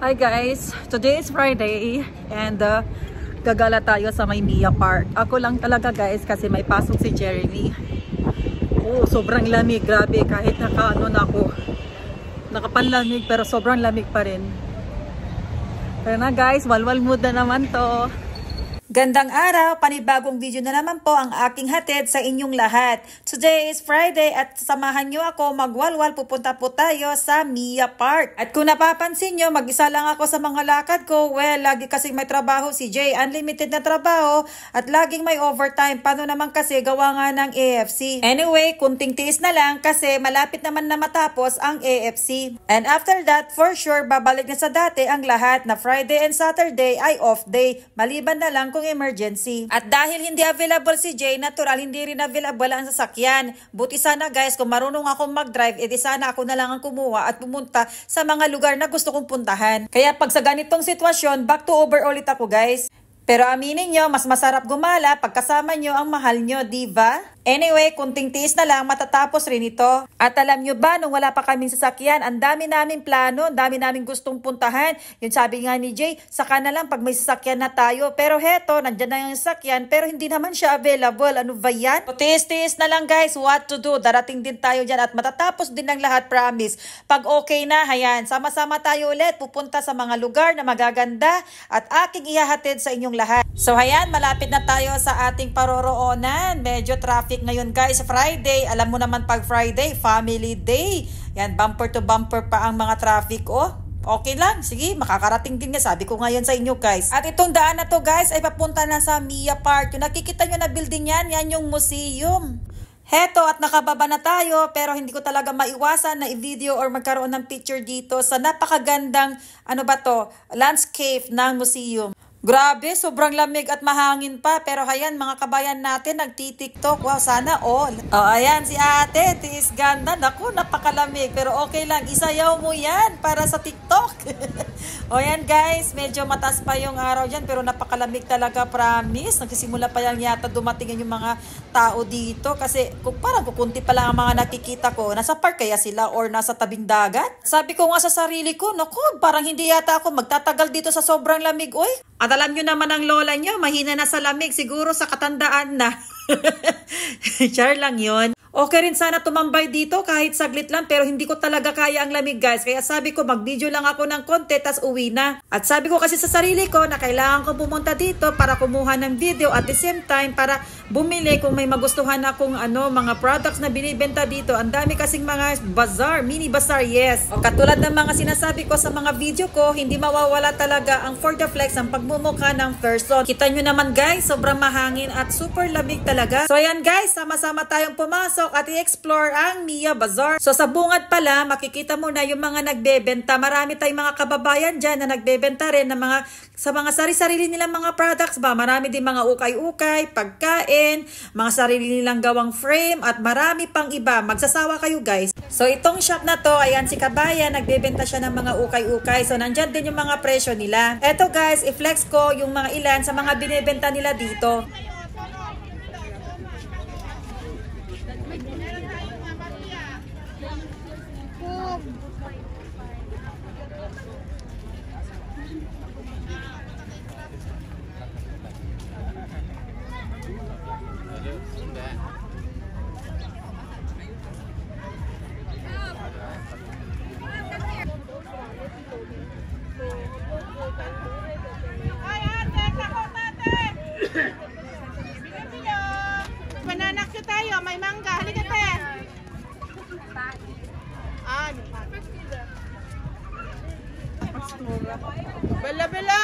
Hi guys, today is Friday and gagala tayo sa may Mia Park. Ako lang talaga guys kasi may pasok si Jeremy. Oh, sobrang lamig, grabe, kahit nakapanlamig pero sobrang lamig pa rin. Kaya na guys, walwal mood na naman to. Gandang araw, panibagong video na naman po ang aking hatid sa inyong lahat. Today is Friday at samahan nyo ako magwalwal, pupunta po tayo sa Mia Park. At kung napapansin nyo, mag-isa lang ako sa mga lakad ko. Well, lagi kasing may trabaho si Jay, unlimited na trabaho at laging may overtime. Paano naman kasi gawa nga ng AFC? Anyway, kunting tiis na lang kasi malapit naman na matapos ang AFC. And after that, for sure, babalik na sa dati ang lahat na Friday and Saturday ay off day. Maliban na lang kung emergency. At dahil hindi available si Jay, natural hindi rin available ang sasakyan. Buti sana guys, kung marunong akong mag-drive, edi sana ako na lang ang kumuha at pumunta sa mga lugar na gusto kong puntahan. Kaya pag sa ganitong sitwasyon, back to Uber ulit ako guys. Pero aminin nyo, mas masarap gumala pagkasama nyo ang mahal nyo, diba? Anyway, kunting tiis na lang, matatapos rin ito. At alam nyo ba, nung wala pa kaming sasakyan, ang dami naming plano, ang dami naming gustong puntahan. Yung sabi nga ni Jay, saka na lang pag may sasakyan na tayo. Pero heto, nandyan na yung sasakyan, pero hindi naman siya available. Ano ba yan? So, tiis-tiis na lang guys, what to do? Darating din tayo dyan at matatapos din ng lahat, promise. Pag okay na, hayan, sama-sama tayo ulit, pupunta sa mga lugar na magaganda at aking ihahatid sa inyong lahat. So hayan, malapit na tayo sa ating paroroonan. Medyo traffic ngayon guys, Friday. Alam mo naman pag Friday, family day. Yan, bumper to bumper pa ang mga traffic. Oh, okay lang. Sige, makakarating din nga. Sabi ko ngayon sa inyo guys. At itong daan na to guys ay papunta na sa Mia Park. Yung nakikita nyo na building yan, yan yung museum. Heto at nakababa na tayo pero hindi ko talaga maiwasan na i-video or magkaroon ng picture dito sa napakagandang landscape ng museum. Grabe, sobrang lamig at mahangin pa. Pero ayan, mga kabayan natin, nagti-tiktok. Wow, sana all. Oh, ayan, si ate, tiis ganda. Naku, napakalamig. Pero okay lang, isayaw mo yan para sa TikTok. O yan guys, medyo mataas pa yung araw dyan. Pero napakalamig talaga, promise. Nagsisimula pa yan yata dumating yung mga tao dito. Kasi parang kukunti pa lang ang mga nakikita ko. Nasa park kaya sila or nasa tabing dagat? Sabi ko nga sa sarili ko, naku, parang hindi yata ako magtatagal dito sa sobrang lamig. Oy, at alam nyo naman ang lola nyo, mahina na sa lamig, siguro sa katandaan na. Char lang yun. Okay rin sana tumambay dito kahit saglit lang pero hindi ko talaga kaya ang lamig guys. Kaya sabi ko mag-video lang ako ng konti tas uwi na. At sabi ko kasi sa sarili ko na kailangan ko pumunta dito para kumuha ng video at the same time para bumili kung may magustuhan akong mga products na binibenta dito. Ang dami kasing mga bazaar, mini bazaar, yes. O, katulad ng mga sinasabi ko sa mga video ko, hindi mawawala talaga ang for the flex ang pagmumukha ng person. Kita nyo naman guys, sobrang mahangin at super lamig talaga. So ayan guys, sama-sama tayong pumasok at i-explore ang Mia Bazaar. So sa bungad pala, makikita mo na yung mga nagbebenta. Marami tayong mga kababayan dyan na nagbebenta rin ng sa mga sari-sarili nilang mga products ba. Marami din mga ukay-ukay, pagkain, mga sarili nilang gawang frame at marami pang iba. Magsasawa kayo guys. So itong shop na to, ayan si Kabayan, nagbebenta siya ng mga ukay-ukay. So nandyan din yung mga presyo nila. Eto guys, i-flex ko yung mga ilan sa mga binibenta nila dito. Bananak ka tayo, may mangga. Halika tayo. Bala-bala.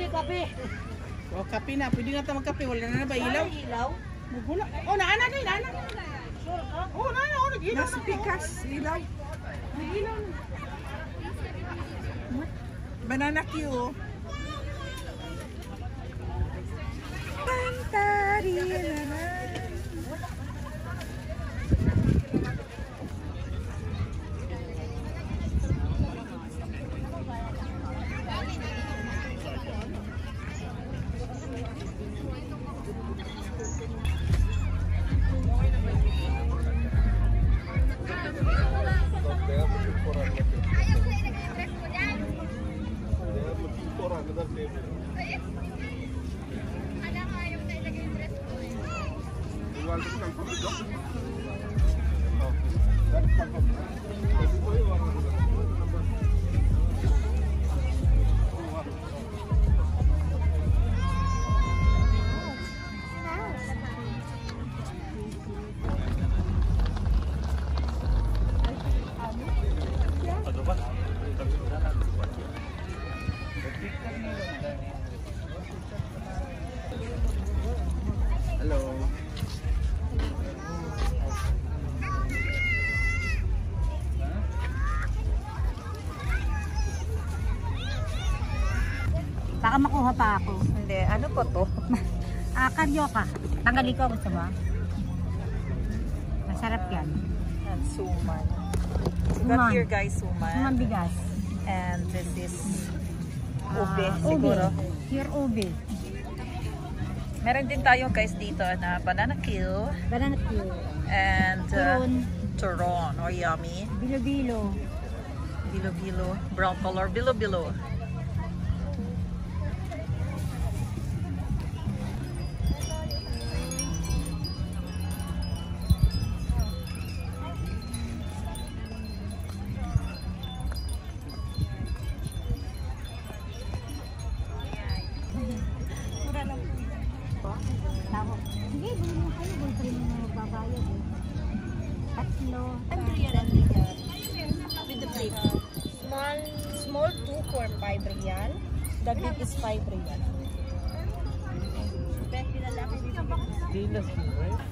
Kape. Oh, kape na. Pwede na tayo magkape. Wala na ba ilaw? Ilaw? Magula. Oh, naana din. Naana. Oh, naana. Oh, nag-ilaw. Nasa pikas. Ilaw. Nag-ilaw na. Banana Q. Baka makuha pa ako. Hindi, ano po to? Karyoka. Tanggalin ko, gusto mo? Masarap yan. And suman. We Suman. got here guys, suman. Suman bigas. And this is ube, Ube. siguro. Pure ube. Meron din tayo guys dito na banana kill Banana pure. and Turon. turon or yummy. Bilo-bilo. Bilo-bilo. Brown color. Bilo-bilo. Tao. Sige, buli mo kayo. Buli pa rin mo magbabayad eh. Tatlo. With the plate. Small 2 for 5 real. The big is 5 real.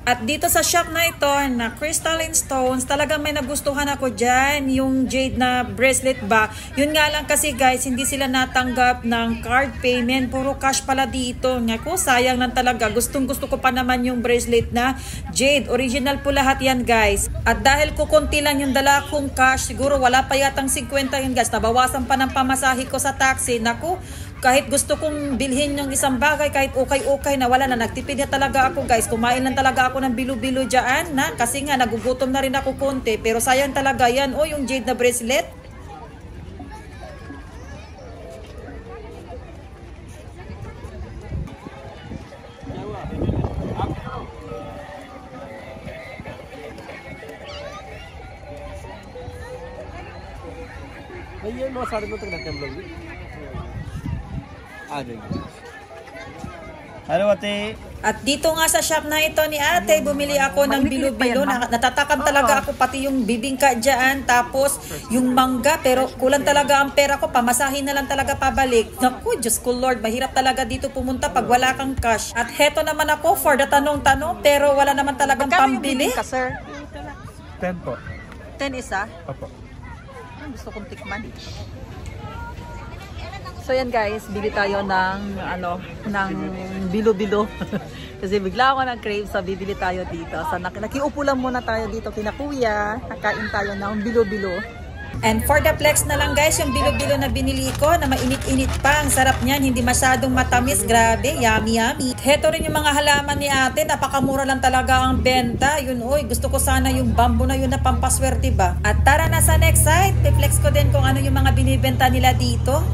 At dito sa shop na ito na crystalline stones, talagang may nagustuhan ako dyan. Yung jade na bracelet ba. Yun nga lang kasi guys, hindi sila natanggap ng card payment. Puro cash pala dito. Nga ko, sayang lang talaga. Gustong gusto ko pa naman yung bracelet na jade. Original po lahat yan guys. At dahil kukunti lang yung dala kong cash, siguro wala pa yatang 50 yun guys. Nabawasan pa ng pamasahe ko sa taxi. Naku, kahit gusto kong bilhin yung isang bagay, kahit okay na wala na, nagtipid na talaga ako guys. Kumain lang talaga ako ng bilo-bilo dyan na, kasi nga nagugutom na rin ako konti, pero sayang talaga yan. O yung jade na bracelet. ये 9 साढ़े 9 तक रहते हैं हम लोग भी आ जाएंगे। Hello ate. At dito nga sa shop na ito ni ate, bumili ako ng bilo-bilo. Natatakam talaga ako, pati yung bibingka dyan, tapos yung mangga, pero kulang talaga ang pera ko, pamasahin na lang talaga pabalik. Naku, Diyos ko Lord, mahirap talaga dito pumunta pag wala kang cash. At heto naman ako for the tanong-tanong, pero wala naman talagang Magkano yung pambili. bibingka, sir? 10 po. 10 isa? Opo. Gusto kong tikman. So yan guys, bili tayo ng ng bilo-bilo. Kasi bigla ako nag-crave sa bibili tayo dito. So nakiupo lang muna tayo dito kina kuya. Nakain tayo ng bilo-bilo. And for the flex na lang guys, yung bilo-bilo na binili ko na mainit-init pa. Ang sarap niyan, hindi masyadong matamis. Grabe, yummy yummy. Heto rin yung mga halaman ni ate, napakamura lang talaga ang benta. Yun, oy, gusto ko sana yung bamboo na yun na pampaswerte ba. At tara na sa next site, i-flex ko din kung ano yung mga binibenta nila dito.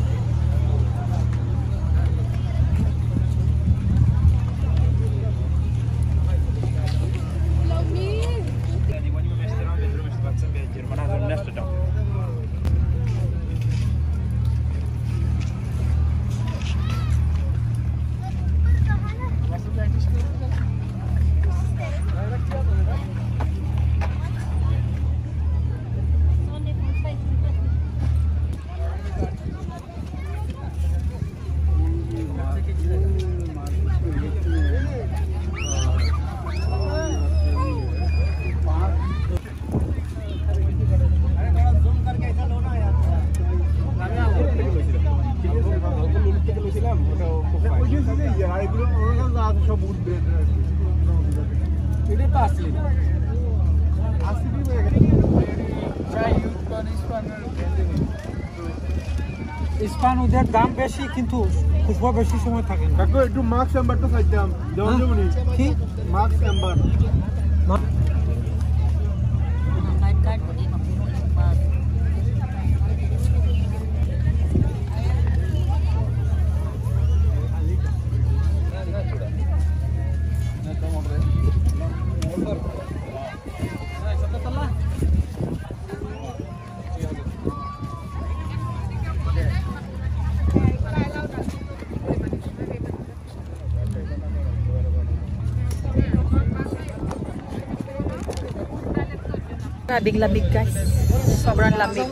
ইস্পান ওদের দাম বেশি কিন্তু খুচরা বেশি সময় থাকে না। কাকু একটু মার্কস এম্বারটা চাইতাম যেমন যেমনই কি মার্কস এম্বার Grabing lamig guys. Sobrang lamig.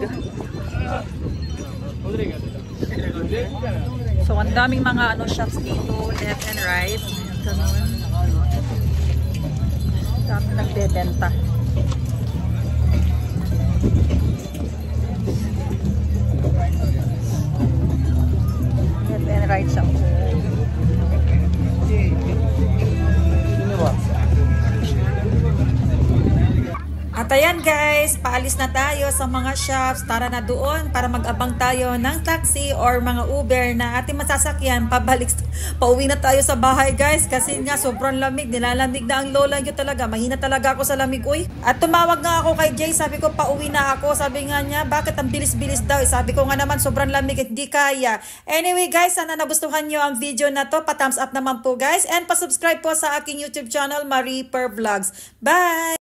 So ang daming mga shops dito, left and right. Ganun. Daming nagbebenta. Left and right siya. At ayan guys, paalis na tayo sa mga shops. Tara na doon para mag-abang tayo ng taxi or mga Uber na ating masasakyan. Pauwi na tayo sa bahay guys kasi nga sobrang lamig. Nilalamig na ang lola nyo talaga. Mahina talaga ako sa lamig uy. At tumawag nga ako kay Jay. Sabi ko pauwi na ako. Sabi nga niya bakit ang bilis-bilis daw. Sabi ko nga naman sobrang lamig at hindi kaya. Anyway guys, sana nagustuhan nyo ang video na to. Pa-thumbs up naman po guys. And pa-subscribe po sa aking YouTube channel Marie Per Vlogs. Bye!